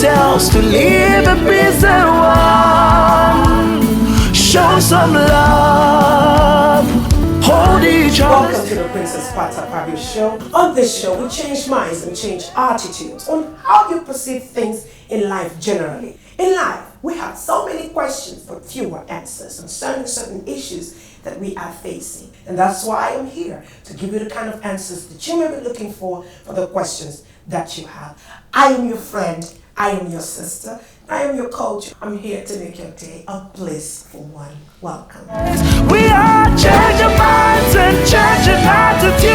yourselves to live a decent one. Show some love. Hold each other. Welcome to the Princess Pat Akpabio Show. On this show, we change minds and change attitudes on how you perceive things in life generally. In life, we have so many questions but fewer answers concerning certain issues that we are facing. And that's why I'm here, to give you the kind of answers that you may be looking for the questions that you have. I am your friend, I am your sister, I am your coach. I'm here to make your day a blissful one. Welcome. We are changing minds and changing attitudes.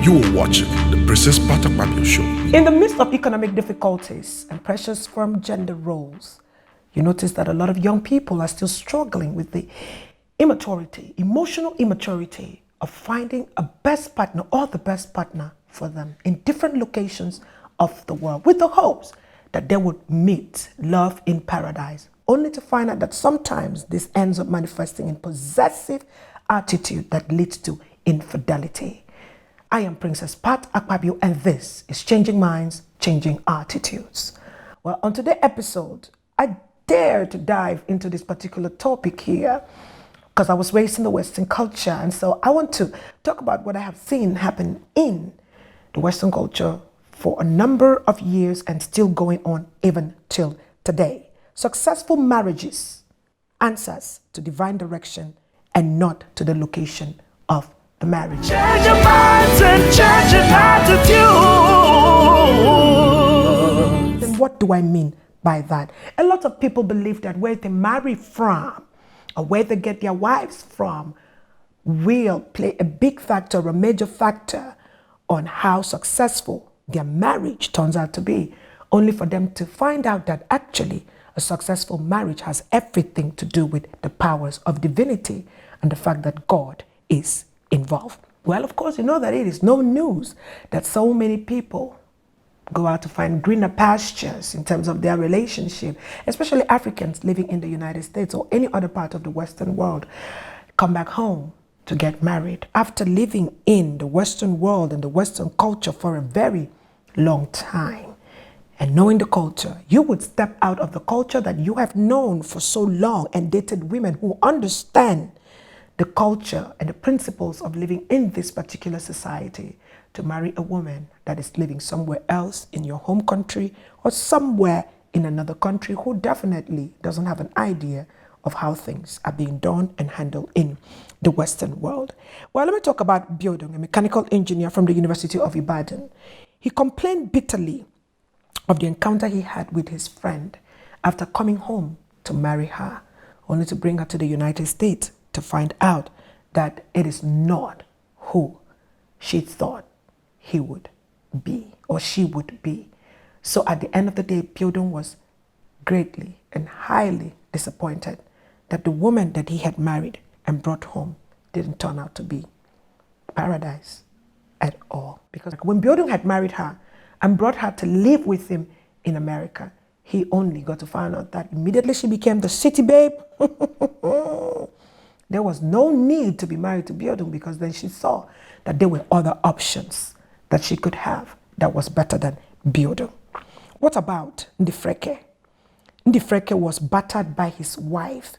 You are watching the Princess Pat Akpabio Show. In the midst of economic difficulties and pressures from gender roles, you notice that a lot of young people are still struggling with the immaturity, emotional immaturity of finding a best partner or the best partner for them in different locations of the world, with the hopes that they would meet love in paradise, only to find out that sometimes this ends up manifesting in possessive attitude that leads to infidelity. I am Princess Pat Akpabio, and this is Changing Minds, Changing Attitudes. Well, on today's episode, I dare to dive into this particular topic here because I was raised in the Western culture, and so I want to talk about what I have seen happen in the Western culture for a number of years and still going on even till today. Successful marriages answers to divine direction and not to the location of the marriage. Change your minds and change your attitudes. And what do I mean by that? A lot of people believe that where they marry from or where they get their wives from will play a big factor, a major factor on how successful their marriage turns out to be, only for them to find out that actually a successful marriage has everything to do with the powers of divinity and the fact that God is involved. Well, of course, you know that it is no news that so many people go out to find greener pastures in terms of their relationship, especially Africans living in the United States or any other part of the Western world, come back home to get married after living in the Western world and the Western culture for a very long time. And knowing the culture, you would step out of the culture that you have known for so long and dated women who understand the culture and the principles of living in this particular society to marry a woman that is living somewhere else in your home country or somewhere in another country who definitely doesn't have an idea of how things are being done and handled in the Western world. Well, let me talk about Biodun, a mechanical engineer from the University of Ibadan. He complained bitterly of the encounter he had with his friend after coming home to marry her, only to bring her to the United States to find out that it is not who she thought he would be or she would be. So at the end of the day, Biodun was greatly and highly disappointed that the woman that he had married and brought home didn't turn out to be paradise at all. Because when Biodun had married her and brought her to live with him in America, he only got to find out that immediately she became the city babe. There was no need to be married to Biodun because then she saw that there were other options that she could have that was better than Biodun. What about Ndifreke? Ndifreke was battered by his wife,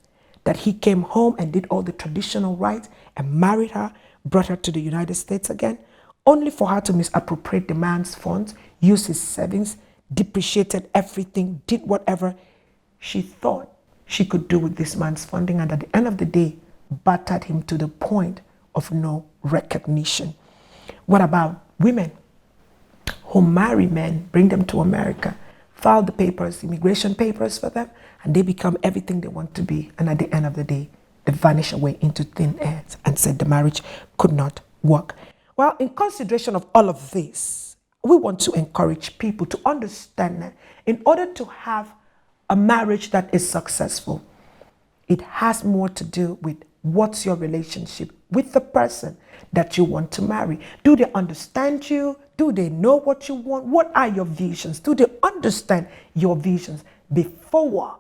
that he came home and did all the traditional rites and married her, brought her to the United States again, only for her to misappropriate the man's funds, use his savings, depreciated everything, did whatever she thought she could do with this man's funding, and at the end of the day, battered him to the point of no recognition. What about women who marry men, bring them to America, file the papers, immigration papers for them, and they become everything they want to be, and at the end of the day, they vanish away into thin air and said the marriage could not work. Well, in consideration of all of this, we want to encourage people to understand that in order to have a marriage that is successful, it has more to do with what's your relationship with the person that you want to marry. Do they understand you? Do they know what you want? What are your visions? Do they understand your visions before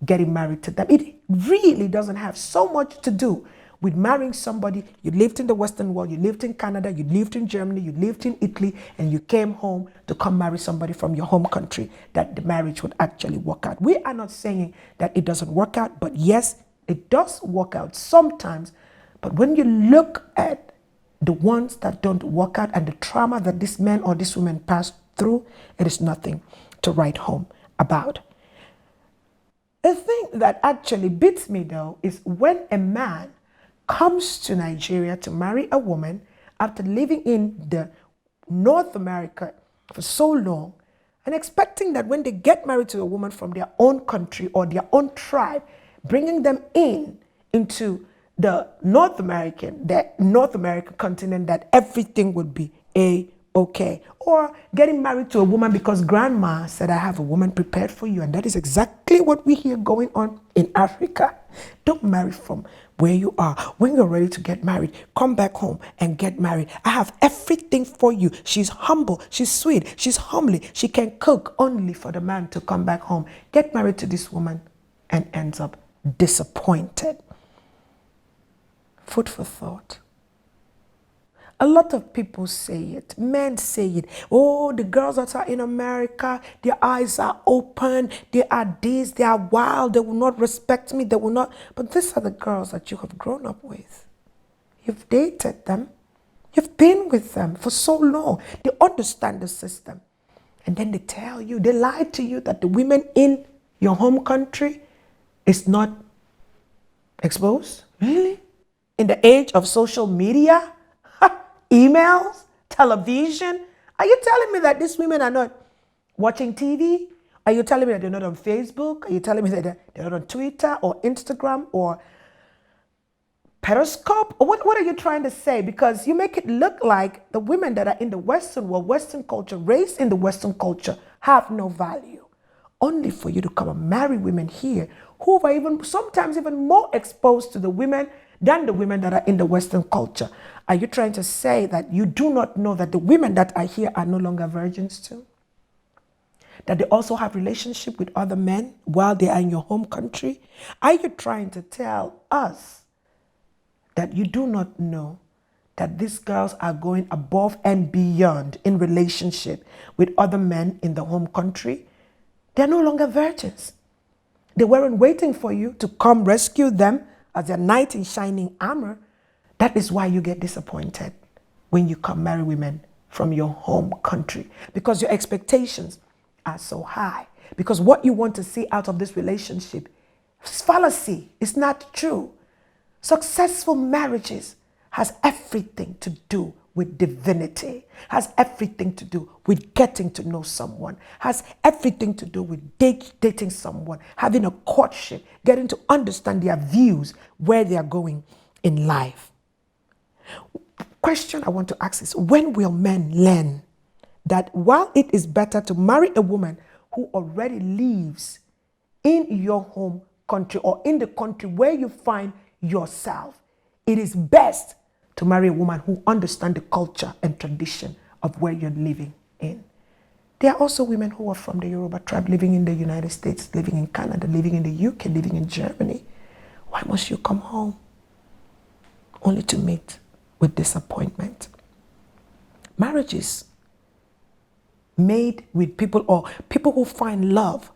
getting married to them? It really doesn't have so much to do with marrying somebody. You lived in the Western world, you lived in Canada, you lived in Germany, you lived in Italy, and you came home to come marry somebody from your home country, that the marriage would actually work out. We are not saying that it doesn't work out, but yes, it does work out sometimes. But when you look at the ones that don't work out and the trauma that this man or this woman passed through, it is nothing to write home about. The thing that actually beats me though is when a man comes to Nigeria to marry a woman after living in the North America for so long and expecting that when they get married to a woman from their own country or their own tribe, bringing them into the North American continent, that everything would be okay. Or getting married to a woman because grandma said, I have a woman prepared for you. And that is exactly what we hear going on in Africa. Don't marry from where you are. When you're ready to get married, come back home and get married. I have everything for you. She's humble, she's sweet, she's homely, she can cook, only for the man to come back home, get married to this woman, and ends up disappointed. Food for thought. A lot of people say it, men say it. Oh, the girls that are in America, their eyes are open, they are this, they are wild, they will not respect me, they will not. But these are the girls that you have grown up with. You've dated them, you've been with them for so long. They understand the system. And then they tell you, they lie to you that the women in your home country is not exposed. Really? In the age of social media? Emails, television. Are you telling me that these women are not watching TV? Are you telling me that they're not on Facebook? Are you telling me that they're not on Twitter or Instagram or Periscope? Or what are you trying to say? Because you make it look like the women that are in the Western world, Western culture, raised in the Western culture, have no value. Only for you to come and marry women here who are sometimes even more exposed to the women than the women that are in the Western culture. Are you trying to say that you do not know that the women that are here are no longer virgins too? That they also have relationship with other men while they are in your home country? Are you trying to tell us that you do not know that these girls are going above and beyond in relationship with other men in the home country? They're no longer virgins. They weren't waiting for you to come rescue them as a knight in shining armor. That is why you get disappointed when you come marry women from your home country, because your expectations are so high, because what you want to see out of this relationship is fallacy. It's not true. Successful marriages has everything to do with divinity, has everything to do with getting to know someone, has everything to do with dating someone, having a courtship, getting to understand their views, where they are going in life. Question I want to ask is, when will men learn that while it is better to marry a woman who already lives in your home country or in the country where you find yourself, it is best to marry a woman who understands the culture and tradition of where you're living in? There are also women who are from the Yoruba tribe living in the United States, living in Canada, living in the UK, living in Germany. Why must you come home only to meet with disappointment? Marriages made with people, or people who find love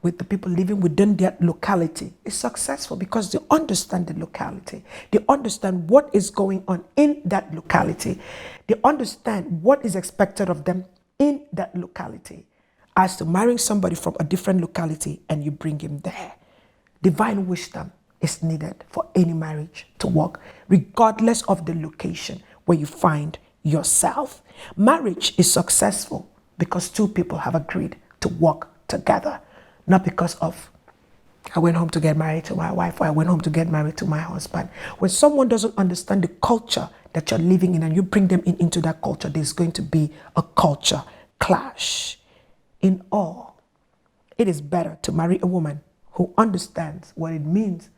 with the people living within their locality, is successful because they understand the locality. They understand what is going on in that locality. They understand what is expected of them in that locality. As to marrying somebody from a different locality and you bring him there, divine wisdom is needed for any marriage to work, regardless of the location where you find yourself. Marriage is successful because two people have agreed to work together. Not because of, I went home to get married to my wife, or I went home to get married to my husband. When someone doesn't understand the culture that you're living in and you bring them into that culture, there's going to be a culture clash. In all, it is better to marry a woman who understands what it means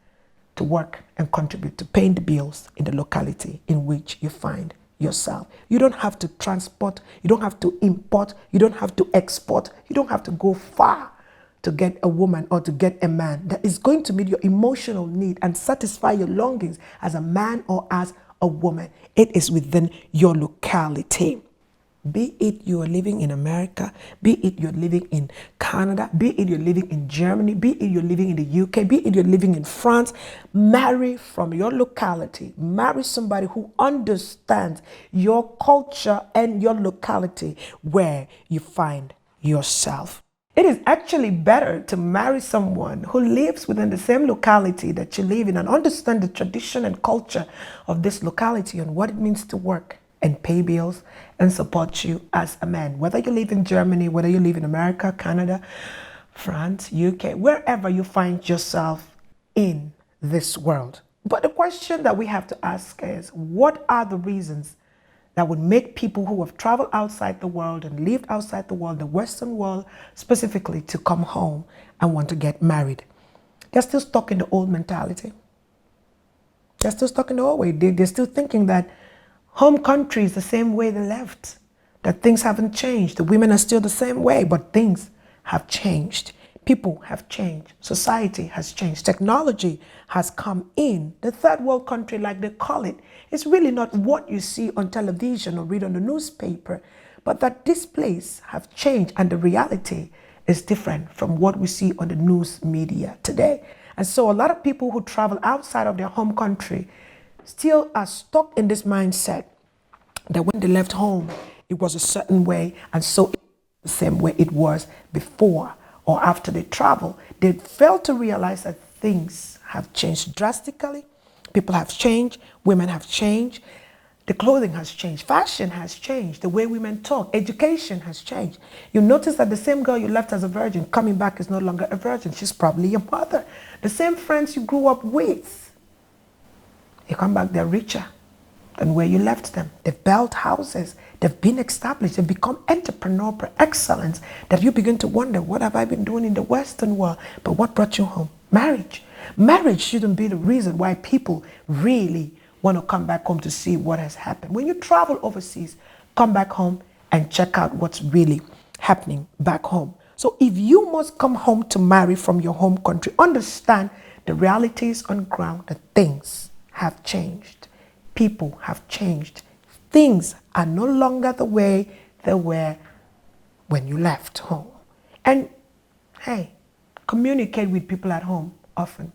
to work and contribute to paying the bills in the locality in which you find yourself. You don't have to transport, you don't have to import, you don't have to export, you don't have to go far to get a woman or to get a man that is going to meet your emotional need and satisfy your longings as a man or as a woman. It is within your locality. Be it you are living in America, be it you're living in Canada, be it you're living in Germany, be it you're living in the UK, be it you're living in France, marry from your locality. Marry somebody who understands your culture and your locality where you find yourself. It is actually better to marry someone who lives within the same locality that you live in and understand the tradition and culture of this locality and what it means to work and pay bills and support you as a man. Whether you live in Germany, whether you live in America, Canada, France, UK, wherever you find yourself in this world. But the question that we have to ask is, what are the reasons that would make people who have traveled outside the world and lived outside the world, the Western world specifically, to come home and want to get married? They're still stuck in the old mentality. They're still stuck in the old way. They're still thinking that home country is the same way they left, that things haven't changed. The women are still the same way, but things have changed. People have changed. Society has changed. Technology has come in. The third world country, like they call it, is really not what you see on television or read on the newspaper, but that displays have changed and the reality is different from what we see on the news media today. And so a lot of people who travel outside of their home country still are stuck in this mindset that when they left home, it was a certain way, and so the same way it was before or after they travel. They fail to realize that things have changed drastically. People have changed, women have changed, the clothing has changed, fashion has changed, the way women talk, education has changed. You notice that the same girl you left as a virgin coming back is no longer a virgin. She's probably your mother. The same friends you grew up with, you come back, they're richer than where you left them. They've built houses, they've been established, they've become entrepreneur per excellence, that you begin to wonder, what have I been doing in the Western world? But what brought you home? Marriage. Marriage shouldn't be the reason why people really want to come back home to see what has happened. When you travel overseas, come back home and check out what's really happening back home. So if you must come home to marry from your home country, understand the realities on ground, that things have changed. People have changed. Things are no longer the way they were when you left home. And hey, communicate with people at home often.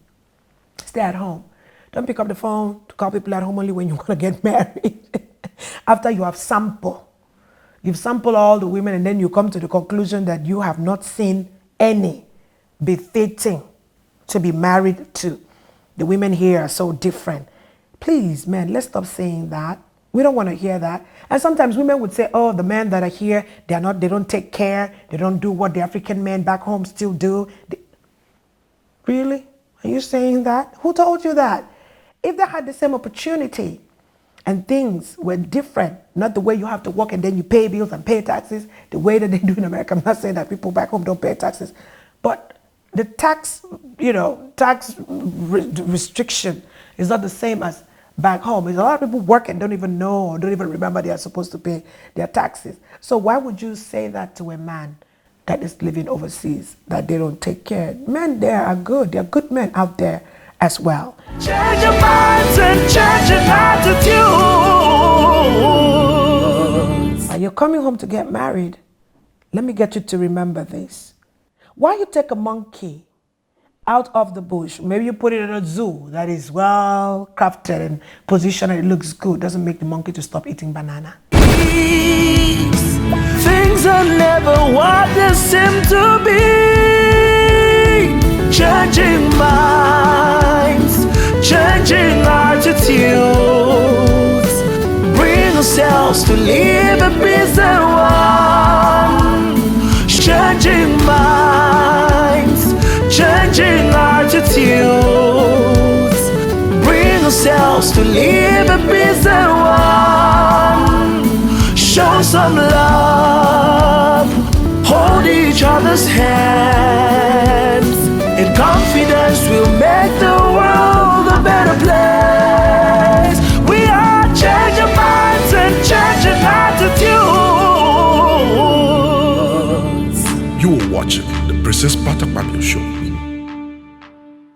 Stay at home. Don't pick up the phone to call people at home only when you want to get married. After you have sampled. You've sampled all the women and then you come to the conclusion that you have not seen any befitting to be married to. The women here are so different. Please, man, let's stop saying that. We don't want to hear that. And sometimes women would say, oh, the men that are here, they don't take care. They don't do what the African men back home still do. Really? Are you saying that? Who told you that? If they had the same opportunity and things were different, not the way you have to work and then you pay bills and pay taxes, the way that they do in America. I'm not saying that people back home don't pay taxes, but the tax restriction is not the same as back home. There's a lot of people work and don't even know or don't even remember they are supposed to pay their taxes. So why would you say that to a man that is living overseas, that they don't take care? Men there are good. There are good men out there as well. Change your minds and change your attitudes. Are you coming home to get married? Let me get you to remember this. Why you take a monkey out of the bush, maybe you put it in a zoo that is well crafted and positioned and it looks good, doesn't make the monkey to stop eating banana. Things are never what they seem to be. Changing minds, changing attitudes, bring ourselves to live a peace and one. Changing minds, changing attitudes, bring ourselves to live a peace and one. Show some love, hold each other's hands,